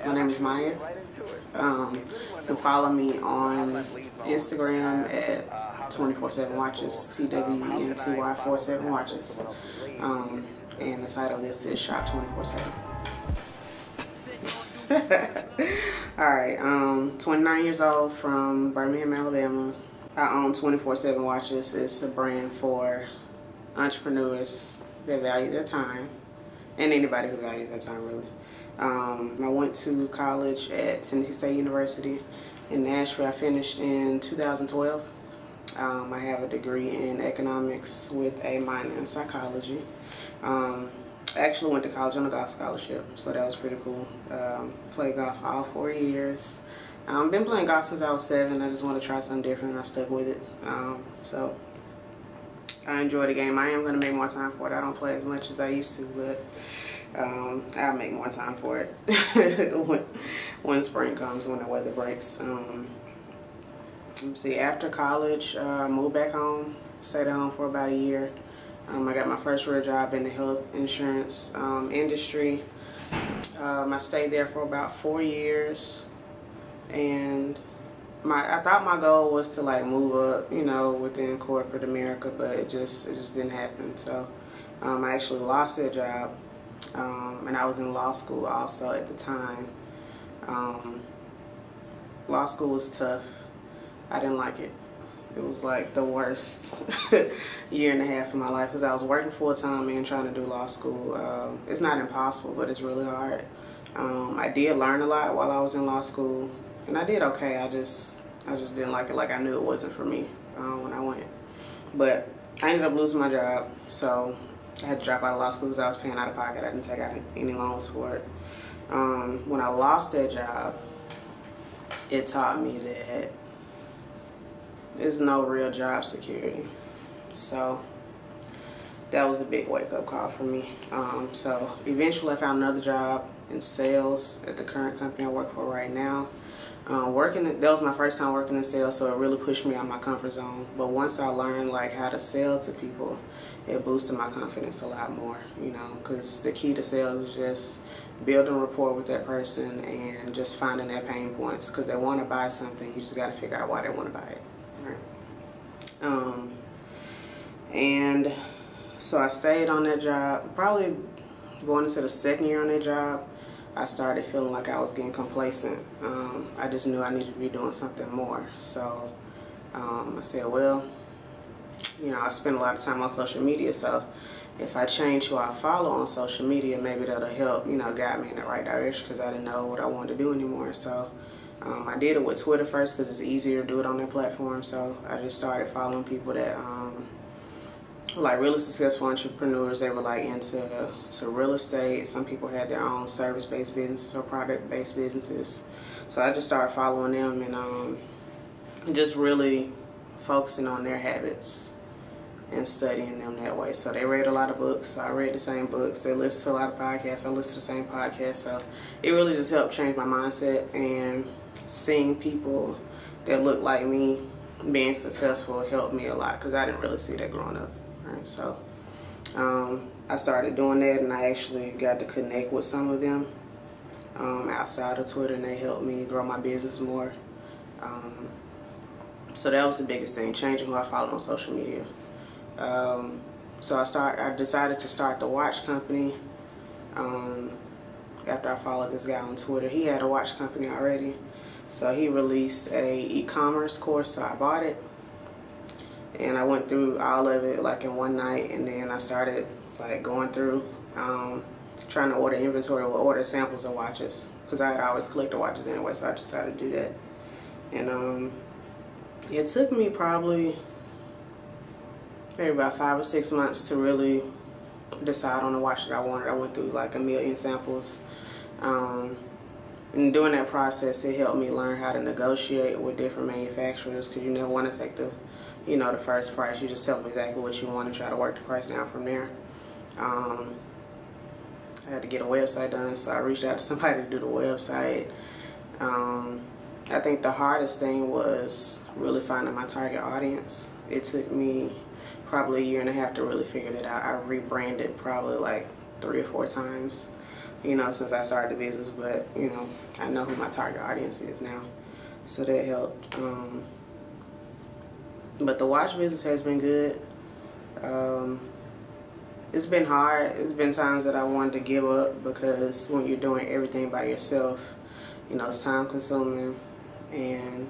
My name is Maya. You can follow me on Instagram at 24/7Watches, TWENTY47Watches. And the title of this is Shop 24/7. Alright, 29 years old from Birmingham, Alabama. I own 24/7Watches. It's a brand for entrepreneurs that value their time, and anybody who values their time, really. I went to college at Tennessee State University in Nashville. I finished in 2012. I have a degree in economics with a minor in psychology. I actually went to college on a golf scholarship, so that was pretty cool. Played golf all 4 years. Been playing golf since I was 7. I just want to try something different, and I stuck with it. So I enjoy the game. I am going to make more time for it. I don't play as much as I used to, but I'll make more time for it when spring comes, when the weather breaks. Let me see, after college, I moved back home, stayed at home for about a year. I got my first real job in the health insurance industry. I stayed there for about 4 years, and I thought my goal was to like move up, you know, within corporate America, but it just didn't happen. So I actually lost that job, and I was in law school also at the time. Law school was tough. I didn't like it. It was like the worst year and a half of my life because I was working full-time and trying to do law school. It's not impossible, but it's really hard. I did learn a lot while I was in law school, and I did okay. I just didn't like it. Like, I knew it wasn't for me when I went. But I ended up losing my job, so I had to drop out of law school because I was paying out of pocket. I didn't take out any loans for it. When I lost that job, it taught me that there's no real job security. So that was a big wake-up call for me. So eventually I found another job in sales at the current company I work for right now. That was my first time working in sales, so it really pushed me out of my comfort zone. But once I learned like how to sell to people, it boosted my confidence a lot more, you know, because the key to sales is just building rapport with that person and just finding their pain points, because they want to buy something. You just got to figure out why they want to buy it. And so I stayed on that job. Probably going into the second year on that job, I started feeling like I was getting complacent. I just knew I needed to be doing something more. So I said, well, you know, I spend a lot of time on social media, so if I change who I follow on social media, maybe that'll help, you know, guide me in the right direction, because I didn't know what I wanted to do anymore. So I did it with Twitter first because it's easier to do it on their platform. So I just started following people that like really successful entrepreneurs. They were like into real estate. Some people had their own service-based business or product-based businesses. So I just started following them and just really focusing on their habits and studying them that way. So they read a lot of books. I read the same books. They listened to a lot of podcasts. I listened to the same podcasts. So it really just helped change my mindset, and seeing people that look like me being successful helped me a lot, because I didn't really see that growing up. Right? So I started doing that, and I actually got to connect with some of them outside of Twitter, and they helped me grow my business more. So that was the biggest thing, changing who I followed on social media. So I decided to start the watch company after I followed this guy on Twitter. He had a watch company already, so he released a e-commerce course, so I bought it. And I went through all of it like in one night, and then I started like going through trying to order inventory or order samples of watches, because I had always collected watches anyway, so I decided to do that. And it took me probably maybe about 5 or 6 months to really decide on the watch that I wanted. I went through like 1 million samples. And during that process, it helped me learn how to negotiate with different manufacturers, because you never want to take the first price. You just tell them exactly what you want and try to work the price down from there. I had to get a website done, so I reached out to somebody to do the website. I think the hardest thing was really finding my target audience. It took me probably 1.5 years to really figure that out. I rebranded probably like 3 or 4 times. you know, since I started the business, but, you know, I know who my target audience is now, so that helped. But the watch business has been good. It's been hard. It's been times that I wanted to give up, because when you're doing everything by yourself, you know, it's time consuming and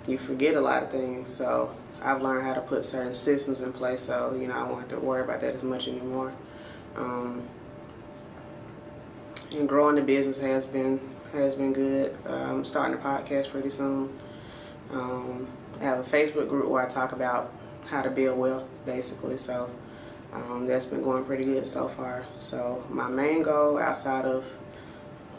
you forget a lot of things. So I've learned how to put certain systems in place, so, you know, I won't have to worry about that as much anymore. And growing the business has been good. I'm starting a podcast pretty soon. I have a Facebook group where I talk about how to build wealth, basically. So that's been going pretty good so far. So my main goal outside of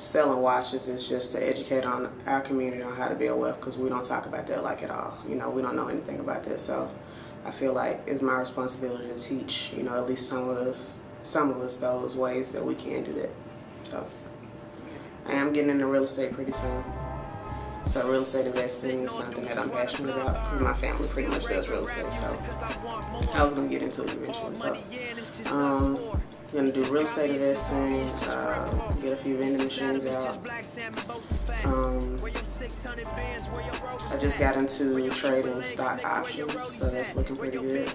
selling watches is just to educate on our community on how to build wealth, because we don't talk about that like at all. You know, we don't know anything about that. So I feel like it's my responsibility to teach, you know, at least some of us those ways that we can do that. So I am getting into real estate pretty soon. So real estate investing is something that I'm passionate about, because my family pretty much does real estate. So I was going to get into it eventually. So I'm going to do real estate investing, get a few vending machines out. I just got into trading stock options, so that's looking pretty good.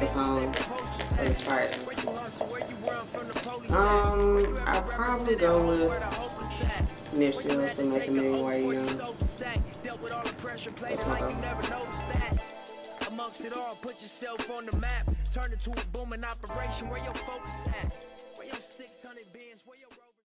It's it inspires me. I'll probably go with Nipsey Hussle, Make a Million While You're Young. That's my goal. Amongst it all, put yourself on the map. Turn it to a booming operation where your focus at.